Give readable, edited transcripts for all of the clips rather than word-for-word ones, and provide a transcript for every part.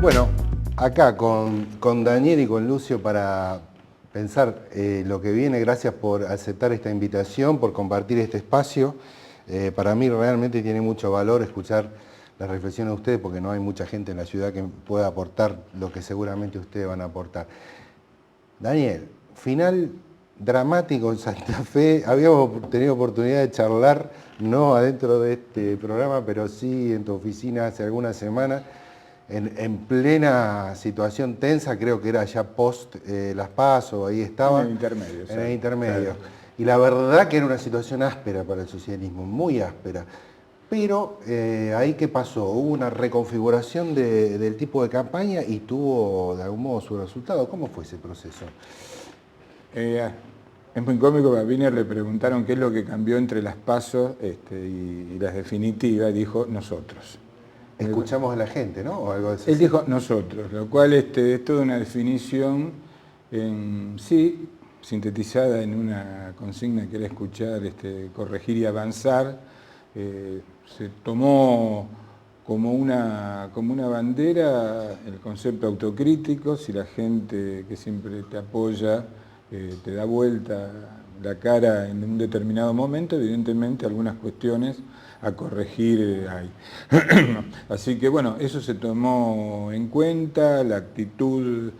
Bueno, acá con Daniel y con Lucio para pensar lo que viene. Gracias por aceptar esta invitación, por compartir este espacio. Para mí realmente tiene mucho valor escuchar las reflexiones de ustedes, porque no hay mucha gente en la ciudad que pueda aportar lo que seguramente ustedes van a aportar. Daniel, final dramático en Santa Fe. Habíamos tenido oportunidad de charlar, no adentro de este programa, pero sí en tu oficina hace algunas semanas, en plena situación tensa. Creo que era ya post las PASO, ahí estaba. En el intermedio. En el intermedio. Claro. Y la verdad que era una situación áspera para el socialismo, muy áspera. Pero ahí, ¿qué pasó? Hubo una reconfiguración del tipo de campaña y tuvo de algún modo su resultado. ¿Cómo fue ese proceso? Es muy cómico, a Wiener le preguntaron qué es lo que cambió entre las PASO y las definitivas, y dijo nosotros. Escuchamos a la gente, ¿no? O algo así. Él dijo nosotros, lo cual es toda una definición sí, sintetizada en una consigna que era escuchar, corregir y avanzar. Se tomó como una bandera el concepto autocrítico. Si la gente que siempre te apoya te da vuelta la cara en un determinado momento, evidentemente algunas cuestiones a corregir hay. Así que bueno, eso se tomó en cuenta, la actitud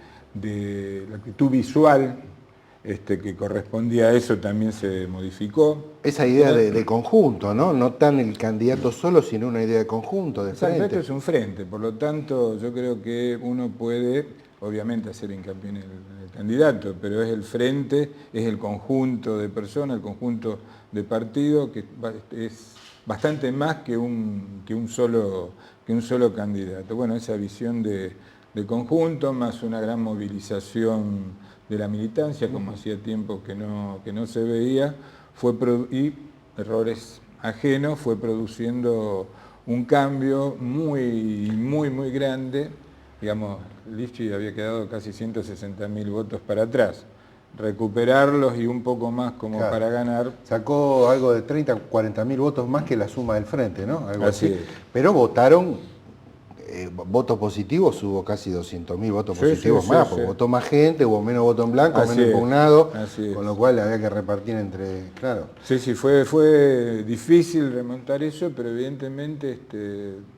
visual que correspondía a eso también se modificó. Esa idea de conjunto, ¿no? No tan el candidato solo, sino una idea de conjunto, de frente. Exacto, esto es un frente, por lo tanto yo creo que uno puede, obviamente, hacer hincapié en el candidato, pero es el frente, es el conjunto de personas, el conjunto de partidos, que es bastante más que un solo candidato. Bueno, esa visión de conjunto, más una gran movilización de la militancia, como hacía tiempo que no se veía, y errores ajenos, fue produciendo un cambio muy grande. Digamos, Lifchitz había quedado casi 160.000 votos para atrás. Recuperarlos y un poco más como claro, para ganar. Sacó algo de 30, 40.000 votos más que la suma del frente, ¿no? Algo así. Es. Pero votaron, votos positivos, hubo casi 200.000 votos positivos más, porque votó más gente, hubo menos voto en blanco, menos impugnado, con lo cual había que repartir entre, claro. Sí, fue difícil remontar eso, pero evidentemente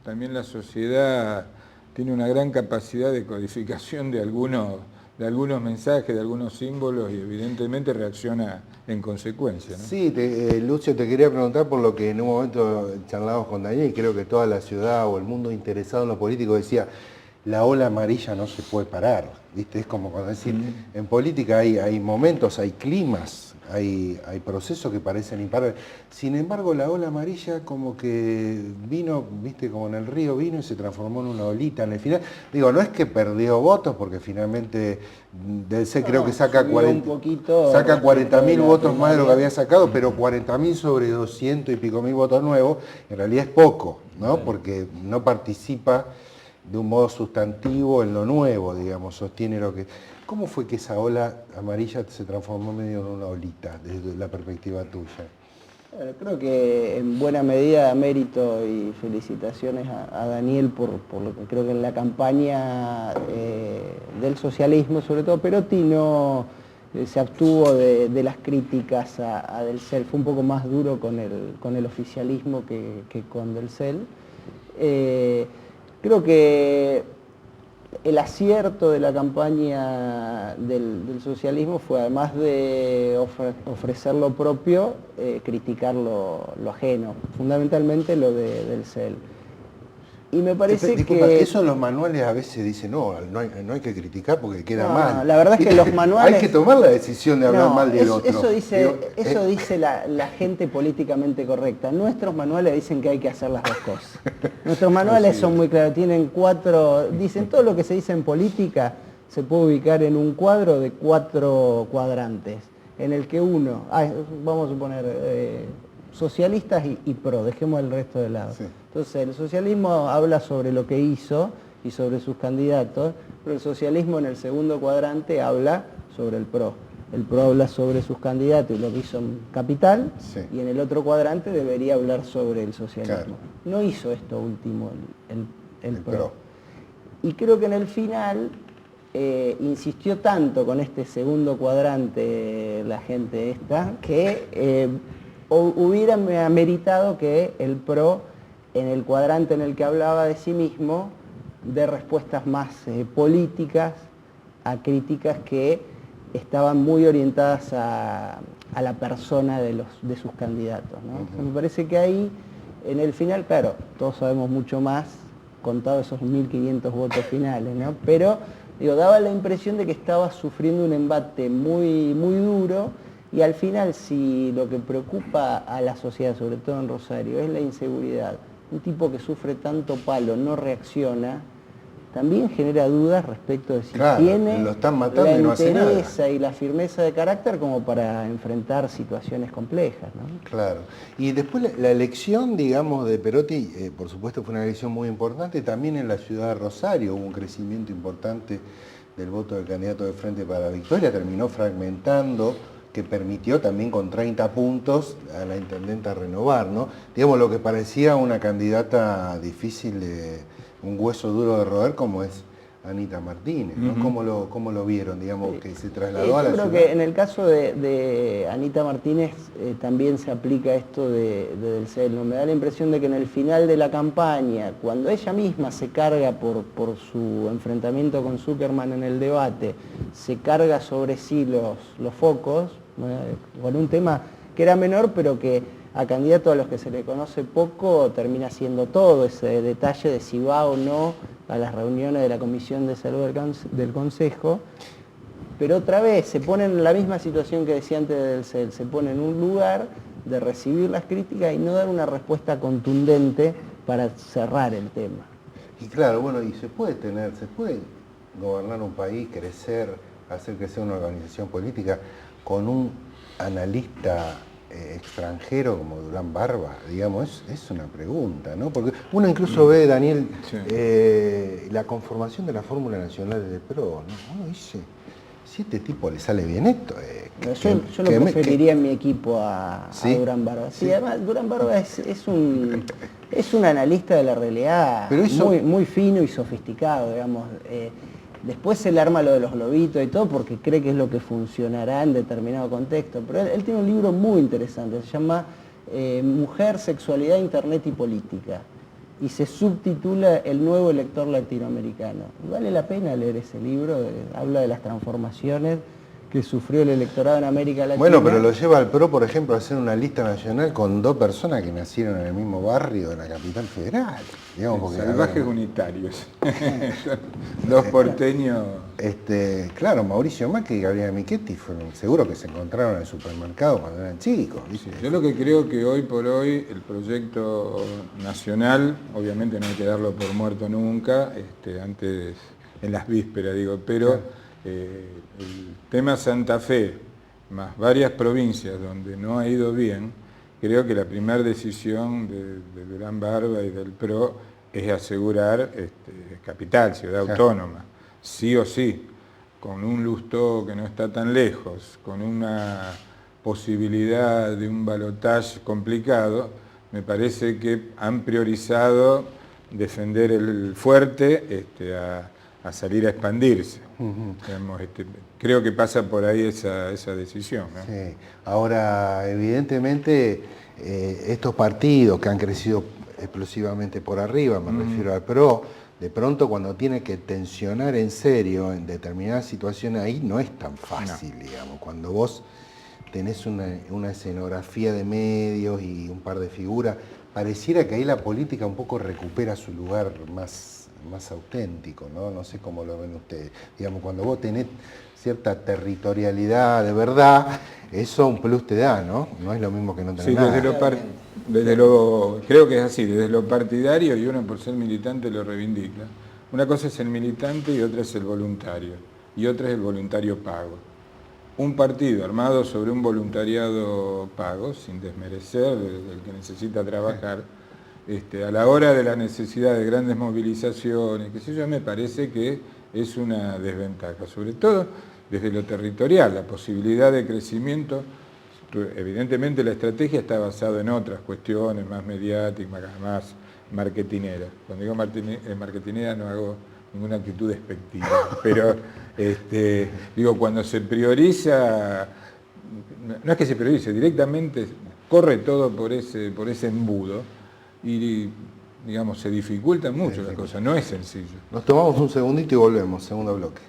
también la sociedad tiene una gran capacidad de codificación de algunos mensajes, de algunos símbolos, y evidentemente reacciona en consecuencia, ¿no? Sí, Lucio, te quería preguntar por lo que en un momento charlábamos con Daniel, y creo que toda la ciudad o el mundo interesado en lo político decía, la ola amarilla no se puede parar, ¿viste? Es como cuando decir, en política hay momentos, hay climas, hay procesos que parecen imparables. Sin embargo, la ola amarilla como que vino, ¿viste? Como en el río vino y se transformó en una olita en el final. Digo, no es que perdió votos, porque finalmente del C creo que saca 40.000 votos más de lo que había sacado, pero 40.000 sobre 200 y pico mil votos nuevos, en realidad es poco, ¿no? Porque no participa de un modo sustantivo en lo nuevo, digamos, sostiene lo que... ¿Cómo fue que esa ola amarilla se transformó medio en una olita, desde la perspectiva tuya? Creo que en buena medida mérito y felicitaciones a Daniel por lo que creo que en la campaña del socialismo, sobre todo Perotti, no se abstuvo de las críticas a Del Cel, fue un poco más duro con el oficialismo que con Del Cel. Creo que el acierto de la campaña del socialismo fue, además de ofrecer lo propio, criticar lo ajeno, fundamentalmente lo Del Cel. Y me parece Disculpa, que... eso en los manuales a veces dicen, no hay que criticar porque queda mal. La verdad es que los manuales... Hay que tomar la decisión de hablar mal del otro. Eso dice la gente políticamente correcta. Nuestros manuales dicen que hay que hacer las dos cosas. Nuestros manuales son muy claros, tienen dicen todo lo que se dice en política se puede ubicar en un cuadro de 4 cuadrantes, en el que uno, vamos a suponer, socialistas y pro, dejemos el resto de lado. Sí. Entonces, el socialismo habla sobre lo que hizo y sobre sus candidatos, pero el socialismo en el segundo cuadrante habla sobre el PRO. El PRO habla sobre sus candidatos y lo que hizo en Capital, sí, y en el otro cuadrante debería hablar sobre el socialismo. Claro. No hizo esto último el PRO. Y creo que en el final insistió tanto con este segundo cuadrante la gente esta, que hubiera ameritado que el PRO, en el cuadrante en el que hablaba de sí mismo, dé respuestas más políticas a críticas que estaban muy orientadas a la persona de sus candidatos, ¿no? Entonces, me parece que ahí, en el final, claro, todos sabemos mucho más, contado esos 1.500 votos finales, ¿no? Pero, digo, daba la impresión de que estaba sufriendo un embate muy, muy duro, y al final, si lo que preocupa a la sociedad, sobre todo en Rosario, es la inseguridad, un tipo que sufre tanto palo no reacciona, también genera dudas respecto de si tiene lo están matando la y no hace nada. entereza y la firmeza de carácter como para enfrentar situaciones complejas, ¿no? Claro. Y después la elección, digamos, de Perotti, por supuesto fue una elección muy importante. También en la ciudad de Rosario hubo un crecimiento importante del voto del candidato de Frente para la Victoria. Terminó fragmentando, que permitió también con 30 puntos a la intendenta renovar, ¿no? Digamos, lo que parecía una candidata difícil un hueso duro de roer como es Anita Martínez, ¿no? ¿Cómo lo vieron, digamos, que se trasladó a la ciudad? Yo creo que en el caso de Anita Martínez también se aplica esto del celo. Me da la impresión de que en el final de la campaña, cuando ella misma se carga por su enfrentamiento con Zuckerman en el debate, se carga sobre sí los focos, con un tema que era menor, pero que a candidatos a los que se le conoce poco termina siendo todo ese detalle de si va o no a las reuniones de la Comisión de Salud del Consejo, pero otra vez se pone en la misma situación que decía antes del CEL, se pone en un lugar de recibir las críticas y no dar una respuesta contundente para cerrar el tema. Y claro, bueno, y se puede gobernar un país, hacer crecer una organización política con un analista extranjero como Durán Barba, digamos, es una pregunta, ¿no? Porque uno incluso ve, Daniel, la conformación de la fórmula nacional del PRO, ¿no? Uno dice, si a este tipo le sale bien esto... yo lo preferiría en mi equipo a Durán Barba. Sí, además Durán Barba es un analista de la realidad, pero muy, muy fino y sofisticado, digamos. Después se le arma lo de los globitos y todo porque cree que es lo que funcionará en determinado contexto. Pero él tiene un libro muy interesante, se llama Mujer, Sexualidad, Internet y Política. Y se subtitula El nuevo elector latinoamericano. Y vale la pena leer ese libro, habla de las transformaciones que sufrió el electorado en América Latina. Bueno, pero lo lleva al PRO, por ejemplo, a hacer una lista nacional con 2 personas que nacieron en el mismo barrio de la capital federal. Digamos, porque, salvajes unitarios. 2 porteños. Claro, Mauricio Macri y Gabriela Michetti seguro que se encontraron en el supermercado cuando eran chicos, ¿viste? Yo lo que creo que hoy por hoy el proyecto nacional, obviamente no hay que darlo por muerto nunca, antes, en las vísperas digo, pero el tema Santa Fe, más varias provincias donde no ha ido bien, creo que la primera decisión de Durán Barba y del PRO es asegurar capital, ciudad autónoma, sí o sí, con un Lustó que no está tan lejos, con una posibilidad de un balotaje complicado, me parece que han priorizado defender el fuerte a salir a expandirse. Digamos, creo que pasa por ahí esa decisión, ¿no? Sí. Ahora, evidentemente, estos partidos que han crecido explosivamente por arriba, me refiero al PRO, de pronto cuando tiene que tensionar en serio en determinadas situaciones, ahí no es tan fácil, digamos. Cuando vos tenés una escenografía de medios y un par de figuras, pareciera que ahí la política un poco recupera su lugar más auténtico, ¿no? No sé cómo lo ven ustedes. Digamos, cuando vos tenés cierta territorialidad de verdad, eso un plus te da, ¿no? No es lo mismo que no tener nada. Creo que es así, desde lo partidario, y uno por ser militante lo reivindica. Una cosa es el militante y otra es el voluntario, y otra es el voluntario pago. Un partido armado sobre un voluntariado pago, sin desmerecer el que necesita trabajar, a la hora de la necesidad de grandes movilizaciones, qué sé yo, me parece que es una desventaja, sobre todo desde lo territorial, la posibilidad de crecimiento. Evidentemente la estrategia está basada en otras cuestiones, más mediáticas, más marketineras. Cuando digo marketinera no hago ninguna actitud despectiva, pero digo, cuando se prioriza, no es que se priorice, directamente corre todo por ese embudo y digamos, se dificulta mucho la cosa, no es sencillo. Nos tomamos un segundito y volvemos, segundo bloque.